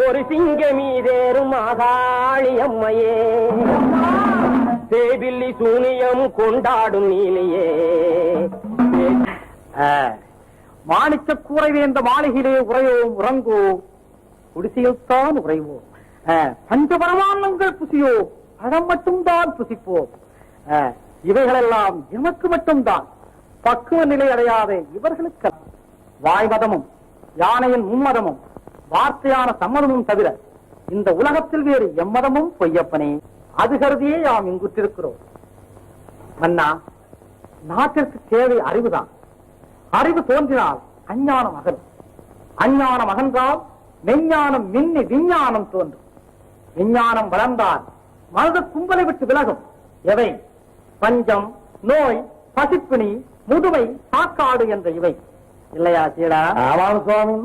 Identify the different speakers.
Speaker 1: ஒரு சிங்கமீதேறும் ஆகாளி அம்மையே, தேபில்லி சூனியம் கொண்டாடும் நீலியே.
Speaker 2: மாணிக்க கூரை வேந்த மாளிகையிலே உரையோம் உறங்குவோம், குடிசையில்தான் உறைவோம். பஞ்சபரமானங்கள் புசியோ, பழம் மட்டும்தான் புசிப்போம். இவைகளெல்லாம் எமக்கு மட்டும்தான், பக்குவ நிலை அடையாத இவர்களுக்கு. வாய்மதமும் யானையின் மும்மதமும் வார்த்தையான சம்மதமும் தவிர இந்த உலகத்தில் வேறு எம்மதமும் பொய்யப்பனே. அது கருதியே யாம் இங்குற்றிருக்கிறோம். மன்னா, நாட்டிற்கு தேவை அறிவுதான். அறிவு தோன்றினால் அஞ்ஞானம் அகலும். அஞ்ஞானம் அகன்றால் மெஞ்ஞானம் மின்னி விஞ்ஞானம் தோன்றும். விஞ்ஞானம் வளர்ந்தால் மனித கும்பலை விட்டு விலகும். எவை? பஞ்சம், நோய், பசிப்பிணி, முதுமை, சாக்காடு என்ற இவை இல்லையா சீடா?
Speaker 1: ஆமாம் சுவாமி.